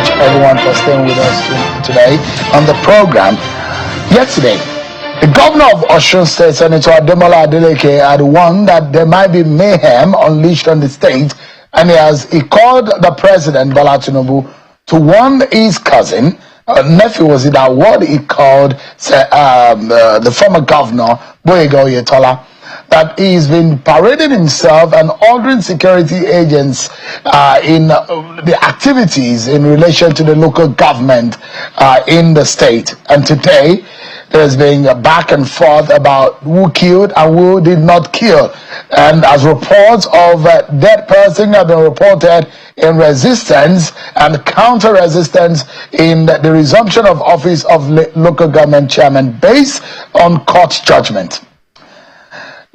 much, everyone, for staying with us today on the program. Yesterday, the governor of Osun State, Senator Ademola Adeleke, had warned that there might be mayhem unleashed on the state, and he called the president, Bola Tinubu, to warn his cousin, nephew was it, that what he called the former governor, Boyega Oyetola, that he's been parading himself and ordering security agents in the activities in relation to the local government in the state. And today, there's been a back and forth about who killed and who did not kill. And as reports of a dead person have been reported in resistance and counter-resistance in the resumption of office of local government chairman based on court judgment.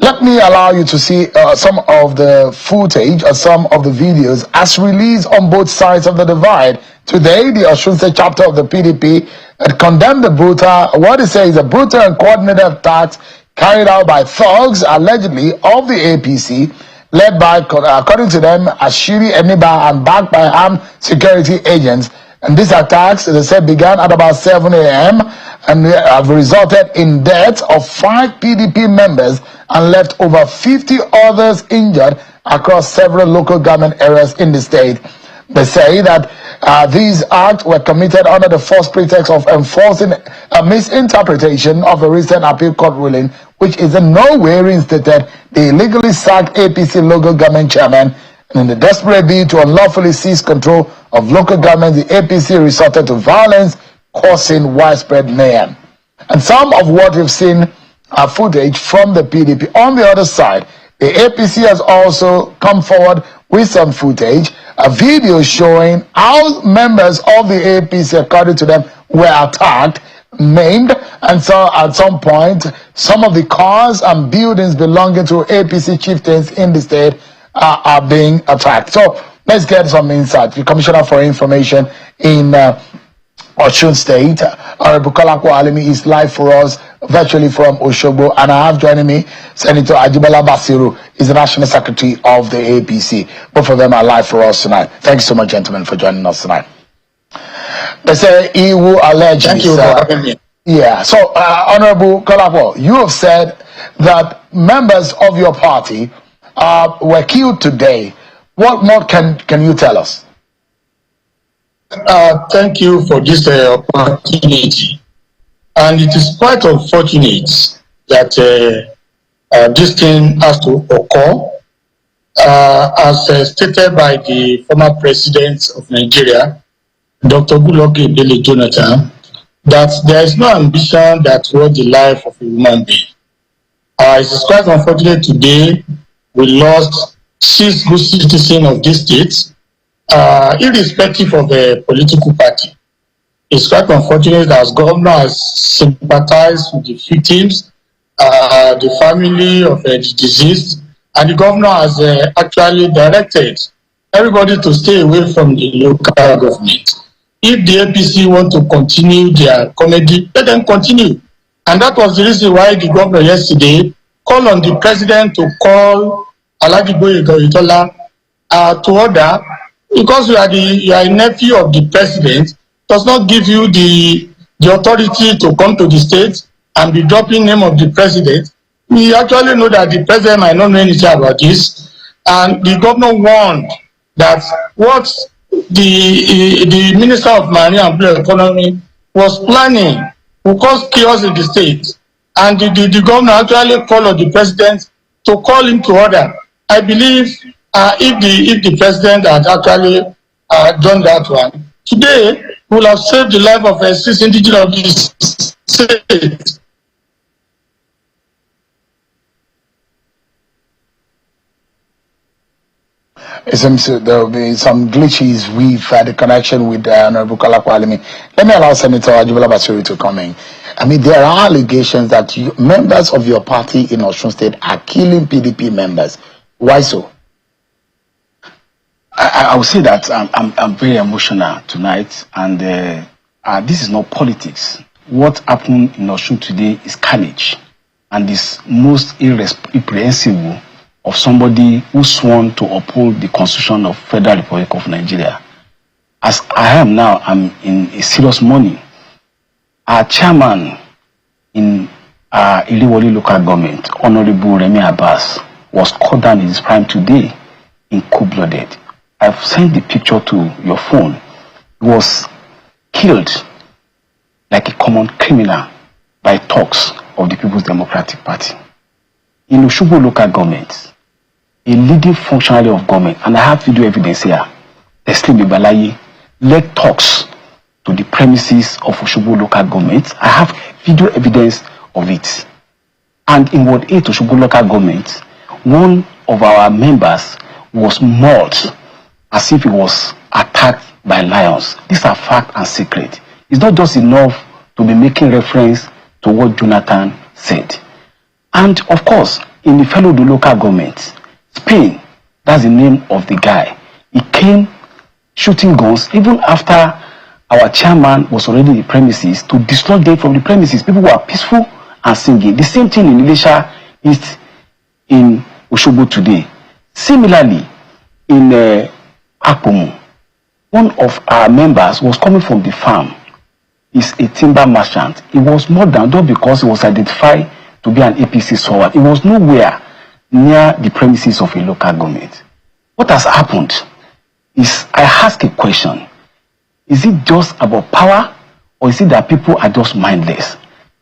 Let me allow you to see some of the footage or some of the videos as released on both sides of the divide. Today, the Osun State chapter of the PDP had condemned the brutal, what it says, a brutal and coordinated attacks carried out by thugs, allegedly, of the APC, led by, according to them, Ashiri Eniba and backed by armed security agents. And these attacks, as I said, began at about 7 a.m. and have resulted in deaths of 5 PDP members and left over 50 others injured across several local government areas in the state. They say that these acts were committed under the false pretext of enforcing a misinterpretation of a recent appeal court ruling, which is in no way reinstated the illegally sacked APC local government chairman. And in the desperate bid to unlawfully seize control of local government, the APC resorted to violence, causing widespread mayhem. And some of what we've seen are footage from the PDP. On the other side, the APC has also come forward with some footage, a video showing how members of the APC, according to them, were attacked, maimed, and so at some point, some of the cars and buildings belonging to APC chieftains in the state are being attacked. So let's get some insight. The Commissioner for Information in Osun State, Honorable Kolakwo Alimi, is live for us virtually from Osogbo, and I have joining me Senator Ajibola Basiru, is the National Secretary of the APC. Both of them are live for us tonight. Thank you so much, gentlemen, for joining us tonight. They say he who alleges. Thank you for having me. Yeah. So, Honorable Kolakwo, you have said that members of your party were killed today. What more can you tell us? Thank you for this opportunity. And it is quite unfortunate that this thing has to occur. As stated by the former president of Nigeria, Dr. Goodluck Ebele Jonathan, that there is no ambition that worth the life of a human being. It is quite unfortunate today we lost 6 good citizens of this state, irrespective of the political party. It's quite unfortunate as governor has sympathized with the victims, the family of the deceased, and the governor has actually directed everybody to stay away from the local government. If the APC want to continue their comedy, let them continue. And that was the reason why the governor yesterday called on the president to call Alhaji Boyega Oyetola to order, because you are a nephew of the president, does not give you the authority to come to the state and be dropping name of the president. We actually know that the president might not know anything about this, and the governor warned that what the Minister of Marine and Blue Economy was planning will cause chaos in the state, and the governor actually called on the president to call him to order. I believe if the president had actually done that one, today we will have saved the life of 6 indigenous of this state. It seems there will be some glitches with the connection with Honorable Kolakwo Alimi. Let me allow Senator Ajibola Basiru to come in. I mean, there are allegations that members of your party in Osun State are killing PDP members. Why so? I would say that I'm very emotional tonight, and this is not politics. What happened in Osun today is carnage, and is most irreprehensible of somebody who sworn to uphold the Constitution of Federal Republic of Nigeria. as I am now, I'm in a serious money. Our chairman in Iriwoli local government, Honorable Remi Abbas, was cut down in his prime today in cold-blooded. I've sent the picture to your phone. He was killed like a common criminal by thugs of the People's Democratic Party. In Osogbo local government, a leading functionary of government, and I have video evidence here, Teslim Ibalaye, led thugs to the premises of Osogbo local government. I have video evidence of it. And in Ward 8 Osogbo local government, one of our members was mauled as if he was attacked by lions. These are fact and secret. It's not just enough to be making reference to what Jonathan said. And of course, in the fellow the local government, Spain, that's the name of the guy, he came shooting guns even after our chairman was already in the premises to dislodge them from the premises. People were peaceful and singing. The same thing in Ilesha is in Osogbo today. Similarly, in Akpomu, one of our members was coming from the farm. He's a timber merchant. He was more than just because he was identified to be an APC soldier. He was nowhere near the premises of a local government. What has happened is, I ask a question. Is it just about power, or is it that people are just mindless?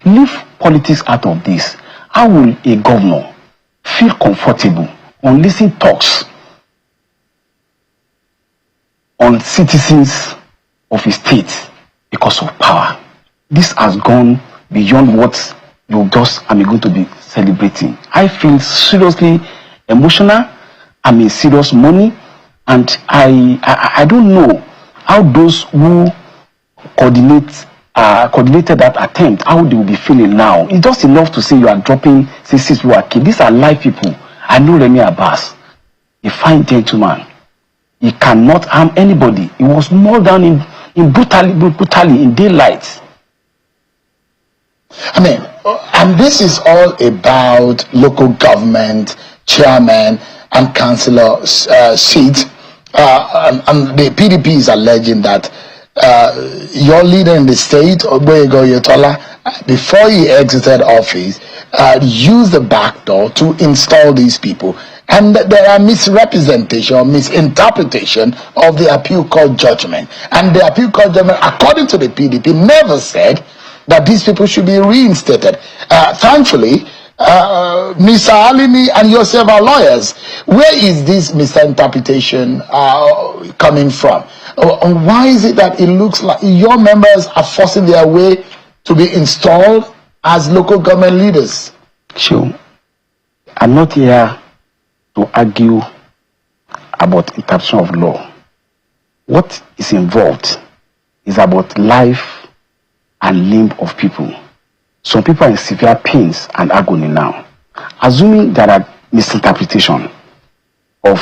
Leave politics out of this. How will a governor feel comfortable on listening talks on citizens of his state because of power? This has gone beyond what you just are going to be celebrating. I feel seriously emotional. I'm in serious money, and I don't know how those who coordinated that attempt, how they will be feeling now. It's just enough to say you are dropping 6 people are killed. These are live people. I know Remi Abbas, a fine gentleman. He cannot harm anybody. He was mauled down in brutally in daylight. I mean, and this is all about local government chairman and councillor seats. And the PDP is alleging that your leader in the state, Ogbego Yotola, before he exited office, used the back door to install these people. And there are misrepresentation or misinterpretation of the appeal court judgment. And the appeal court judgment, according to the PDP, never said that these people should be reinstated. Thankfully, Mr. Alimi and yourself are lawyers. Where is this misinterpretation coming from? Why is it that it looks like your members are forcing their way to be installed as local government leaders? Sure. I'm not here to argue about interpretation of law. What is involved is about life and limb of people. Some people are in severe pains and agony now. Assuming there are misinterpretation of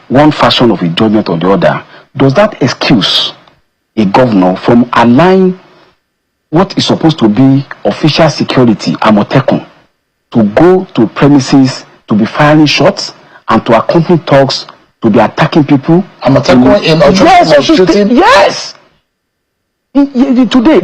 one fashion of a judgment or the other, does that excuse a governor from allowing what is supposed to be official security, Amotekun, to go to premises to be firing shots and to accompany thugs to be attacking people? Amotekun in Osun shooting? Yes! Today,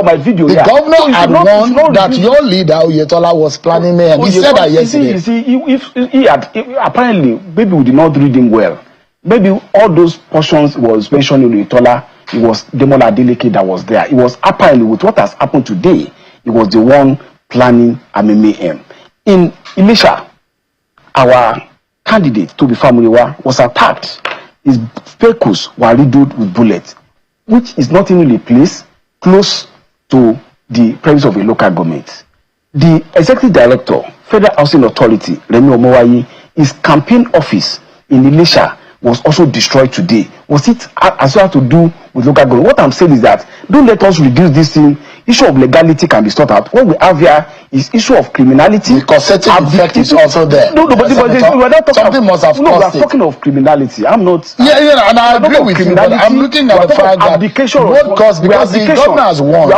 my video. The governor had warned that your leader Oyetola was planning mayhem. He said that yesterday. You see, if he had apparently, maybe we did not read him well. Maybe all those portions was mentioned in Oyetola. It was Demola Adeleke that was there. It was apparently, with what has happened today, it was the one planning mayhem. In Ilesha, our candidate Tobi Famuyiwa was attacked. His vehicles were riddled with bullets, which is not even a place close to the premise of a local government. The executive director, Federal Housing Authority, Remi Omowayi, his campaign office in Ilesha was also destroyed today. Was it as well to do with local government? What I'm saying is that don't let us reduce this thing. Issue of legality can be sorted out. What we have here is issue of criminality. The causative effect is also there. No, but we're not talking something must have no, caused we're talking of criminality. I'm not. Yeah, and I agree with you. But I'm looking at the fact that what caused, because the governor has warned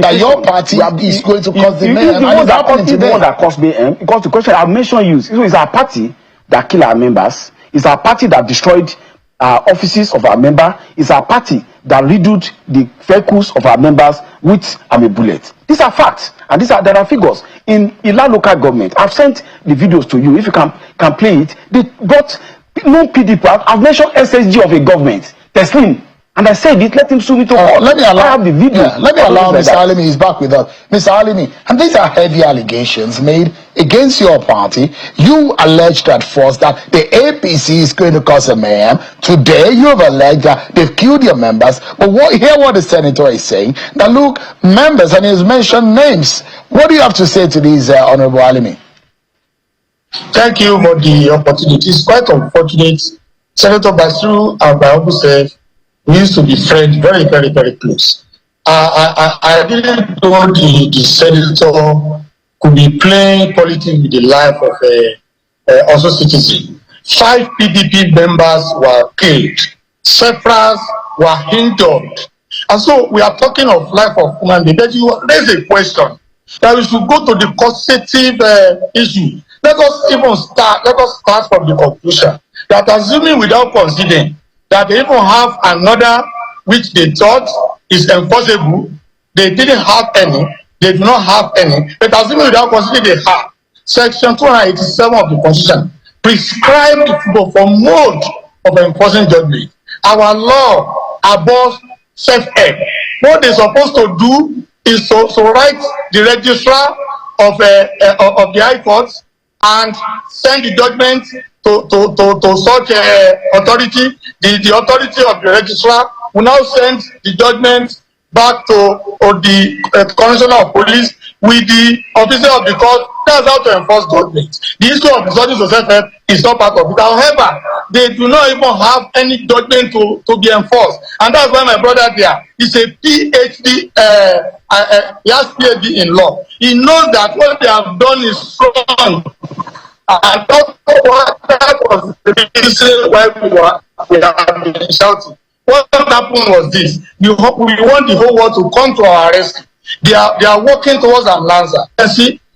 that your party is going to cause the mayhem, and it's happening today. The one that caused mayhem, because the question I've mentioned you, so it's our party that killed our members. It's our party that destroyed offices of our members. It's our party that riddled the vehicles of our members with a bullet. These are facts, and there are figures in Ila local government. I've sent the videos to you. If you can play it. They brought no PDP. I've mentioned SSG of a government, Teslim. And I said it, let him sue me to court. Let me allow, I have the video. Yeah, let me allow Mr. Alimi, he's back with us. Mr. Alimi, and these are heavy allegations made against your party. You alleged at first that the APC is going to cause a mayhem. Today, you have alleged that they've killed your members. But hear what the senator is saying. Now, look, members, and he's mentioned names. What do you have to say to these, Honorable Alimi? Thank you for the opportunity. It's quite unfortunate. Senator Basiru and Bayobu said, we used to be friends, very, very, very close. I didn't know the senator could be playing politics with the life of a also citizen. 5 PDP members were killed. Several were injured. And so we are talking of life of human being. But you raise a question that we should go to the causative issue. Let us start from the conclusion that assuming without considering that they even have another which they thought is enforceable, they didn't have any, they do not have any, but assuming without considering they have, Section 287 of the Constitution prescribed for mode of enforcing judgment. Our law above self-help. What they're supposed to do is to write the registrar of the High Court and send the judgment to such authority. The authority of the registrar will now send the judgment back to the commissioner of police with the officer of the court. That's how to enforce judgment. The issue of resorting to self-help is not part of it. However, they do not even have any judgment to be enforced, and that's why my brother there is a PhD. He has PhD in law. He knows that what they have done is wrong. And that was the reason why we have been shouting. What happened was this: we want the whole world to come to our rescue. They are working towards an answer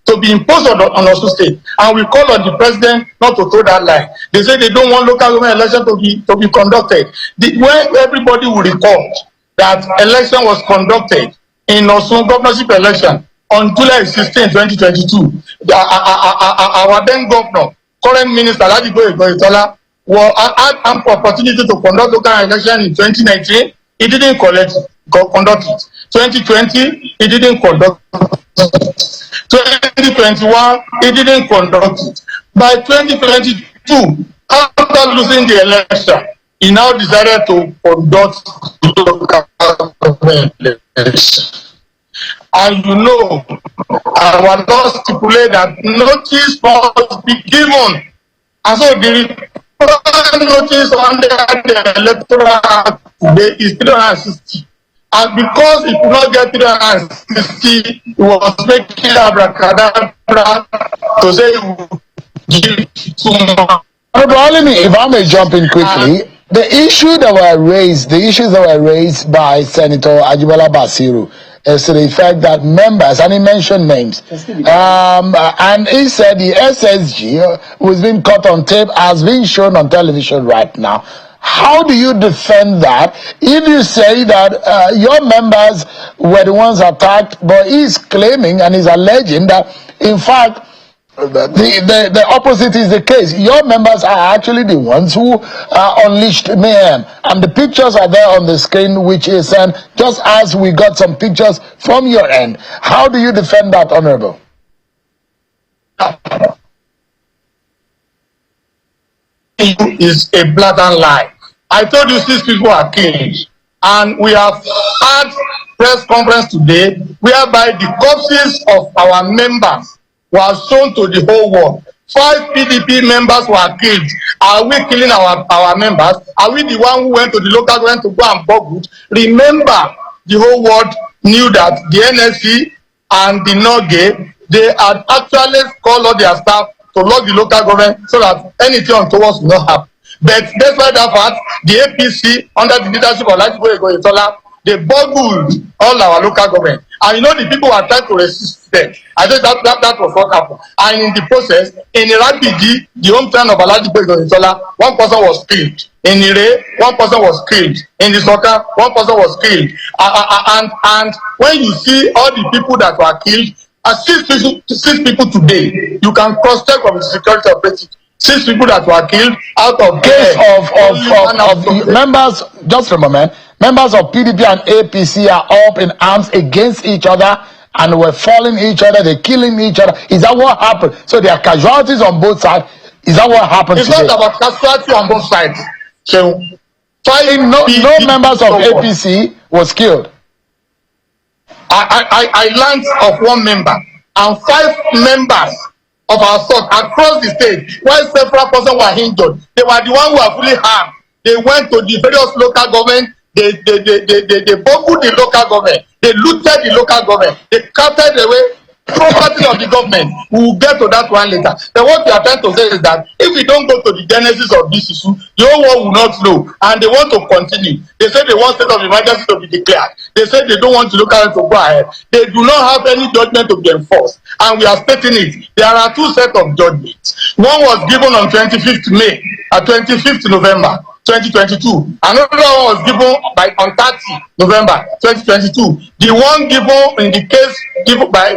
to be imposed on Osun State, and we call on the president not to throw that line. They say they don't want local government election to be conducted. When everybody will recall that election was conducted in Osun governorship election on July 16, 2022, our then governor, current minister Ladipo Egoitola, had ample opportunity to conduct local election in 2019. He didn't conduct it. 2020, he didn't conduct it. 2021, he didn't conduct it. By 2022, after losing the election, he now decided to conduct local government election. And you know, our law stipulate that notice must be given. And so the notice under the Electoral Act today is 360. And because it could not get 360, it was making abracadabra to say it would give too much. If I may jump in quickly, the issues that were raised by Senator Ajibola Basiru is to the effect that members, and he mentioned names, and he said the SSG who's been caught on tape has been shown on television right now. How do you defend that if you say that your members were the ones attacked, but he's claiming and he's alleging that, in fact, the opposite is the case? Your members are actually the ones who unleashed mayhem, and the pictures are there on the screen, which is just as we got some pictures from your end. How do you defend that, Honorable? Is a blatant lie. I told you 6 people are killed, and we have had press conference today whereby the corpses of our members were shown to the whole world. 5 PDP members were killed. Are we killing our members? Are we the one who went to the local government to go and bog? Remember, the whole world knew that the NSC and the NOGE, they had actually called all their staff to lock the local government so that anything untoward will not happen. But despite that fact, the APC, under the leadership of Ladipo Egoitola, they boggled all our local government. And you know the people were trying to resist them. I think that was what happened. And in the process, in Irabigi, the hometown of Aladipo Idorintola, one person was killed. In Ire, one person was killed. In the Soka, one person was killed. And when you see all the people that were killed, 6 people today, you can cross-check from the security operative. 6 people that were killed out of case of members, just a moment, members of PDP and APC are up in arms against each other and were falling each other, they're killing each other. Is that what happened? So there are casualties on both sides. Is that what happened It's today? not about casualty on both sides. So no members of APC was killed. I learned of 1 member and 5 members of our sort across the state. While several persons were injured, they were the ones who were fully harmed. They went to the various local government. They boggled the local government. They looted the local government. They carted away property of the government. We will get to that one later. Then what we are trying to say is that if we don't go to the genesis of this issue, the whole world will not know, and they want to continue. They say they want state of emergency to be declared. They say they don't want to look at it to go ahead. They do not have any judgment to be enforced, and we are stating it. There are 2 sets of judgments. One was given on 25th May and 25th November 2022. Another one was given on 30 November 2022. The one given in the case given by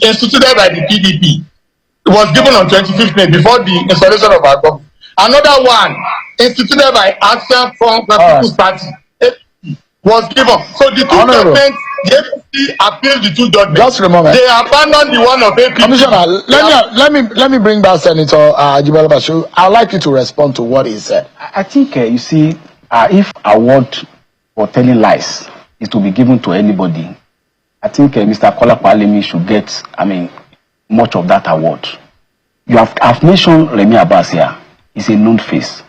instituted by the PDP, it was given on 25th May before the installation of our government. Another one instituted by Action from the People's Party was given. So the 2 judgments, the APC appealed the 2 judgments. Just a moment. They abandoned the one of APC. Commissioner, let me bring back Senator Jibala Bashu. I'd like you to respond to what he said. I think you see, if award for telling lies is to be given to anybody, I think Mr. Kola Palemi should get, much of that award. I've mentioned Remi Abbas here. He's a known face.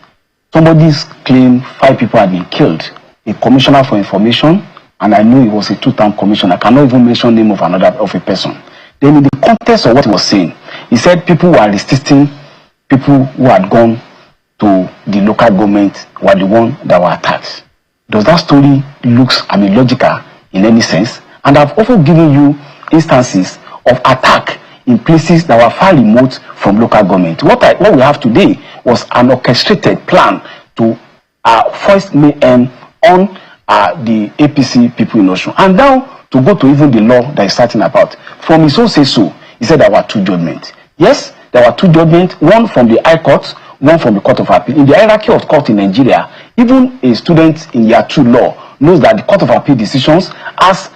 Somebody's claimed 5 people have been killed. A commissioner for information, and I know he was a 2-term commissioner. I cannot even mention the name of a person. Then in the context of what he was saying, he said people were resisting people who had gone to the local government were the ones that were attacked. Does that story looks logical in any sense? And I've also given you instances of attack in places that were far remote from local government. What we have today was an orchestrated plan to foist mayhem on the APC people in Osun. And now to go to even the law that is starting about. From his own say so, he said there were 2 judgments. Yes, there were 2 judgments, one from the High Court, one from the Court of Appeal. In the hierarchy of court in Nigeria, even a student in year 2 law knows that the Court of Appeal decisions has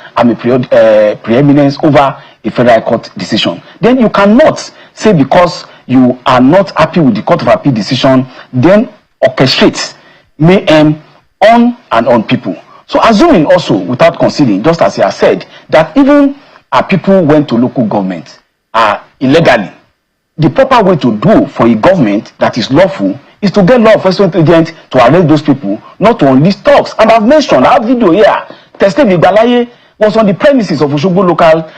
preeminence over a federal court decision. Then you cannot say because you are not happy with the Court of Appeal decision, then orchestrate mayhem on and on people. So assuming also, without considering, just as he has said, that even people went to local government illegally, the proper way to do for a government that is lawful is to get law enforcement agents to arrest those people, not to unleash thugs. And I've mentioned, I have video here, Tested Igbalaye was on the premises of Osogbo local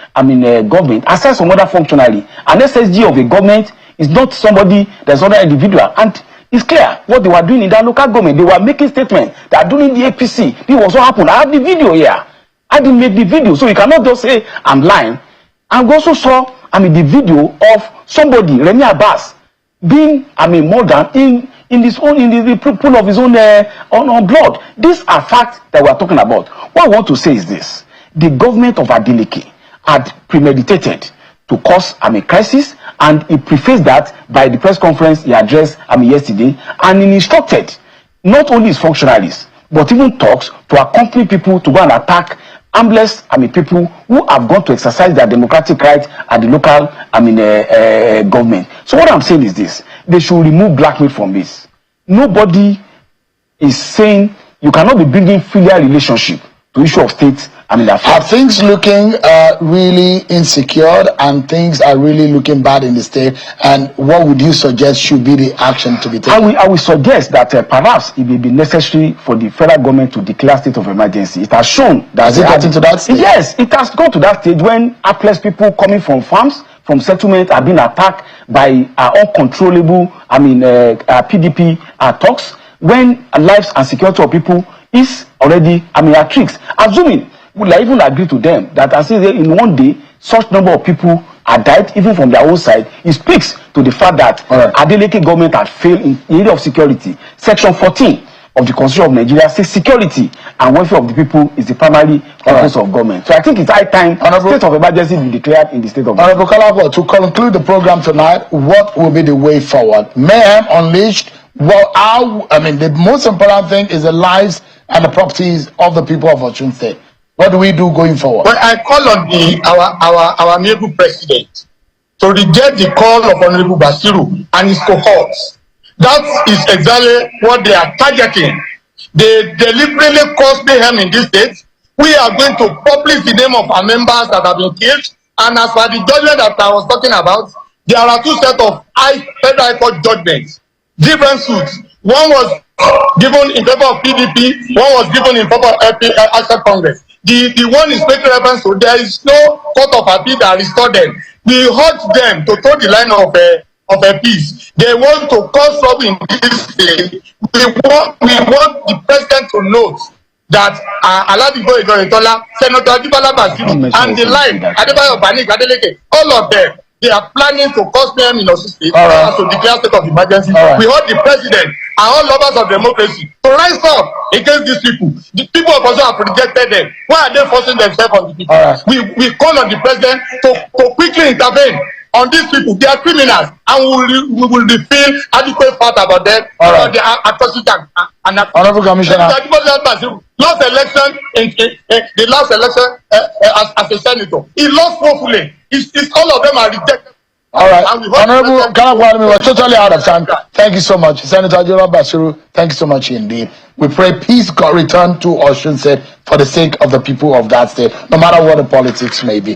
government, aside some other functionary. An SSG of a government is not somebody that's another individual. And it's clear what they were doing in that local government. They were making statements that during the APC, this was what happened. I have the video here. I didn't make the video, so you cannot just say I'm lying. And we also saw the video of somebody, Remi Abbas, being murdered in the pool of his own on blood. These are facts that we are talking about. What I want to say is this: the government of Adeleke had premeditated to cause a crisis, and he prefaced that by the press conference he addressed yesterday, and he instructed not only his functionaries but even talks to accompany people to go and attack harmless people who have gone to exercise their democratic rights at the local government. So what I'm saying is this: they should remove blackmail from this. Nobody is saying you cannot be building filial relationship to issue of state Are things looking really insecure, and things are really looking bad in the state? And what would you suggest should be the action to be taken? I will suggest that perhaps it may be necessary for the federal government to declare state of emergency. It has shown that has it gotten to that stage? Yes, it has gone to that stage when hapless people coming from farms, from settlement, are being attacked by uncontrollable PDP talks. when lives and security of people is already, at risk. Assuming we even agree to them that as in one day such number of people are died even from their own side, it speaks to the fact that Adeleke government had failed in the area of security. Section 14 of the Constitution of Nigeria says security and welfare of the people is the primary purpose of government. So I think it's high time state of emergency be declared in the state of Honorable Kalabo, to conclude the program tonight, what will be the way forward? Mayhem unleashed. Well, the most important thing is the lives and the properties of the people of Osun State. What do we do going forward? Well, I call on our amiable president to reject the call of Honorable Basiru and his cohorts. That is exactly what they are targeting. They deliberately cause mayhem in this state. We are going to publish the name of our members that have been killed. And as for the judgment that I was talking about, there are two sets of federal high court judgments, different suits. One was given in favor of PDP, one was given in favor of Accept Congress. The one is making reference to there is no court of appeal that restored them. We urge them to toe the line of a peace. They want to cause trouble in this state. We want the president to note that Aladipo Igoretola, Senator Adibala Basiru, and the line, Adebayo Banik, Adeleke, all of them, they are planning to cause them in Osun State to declare state of emergency. We urge the president and all lovers of democracy to rise up against these people. The people of Osun have rejected them. Why are they forcing themselves on the people? We call on the president to quickly intervene on these people. They are criminals, and we will feel adequate fact about them, about their atrocity and Honorable Commissioner. Last election, the last election as a senator, he lost woefully. It's all of them are rejected. All right, Honorable Kalakwanimi, we're totally out of time. Thank you so much, Senator Adibala Basiru. Thank you so much indeed. We pray peace God return to Osun State for the sake of the people of that state, no matter what the politics may be.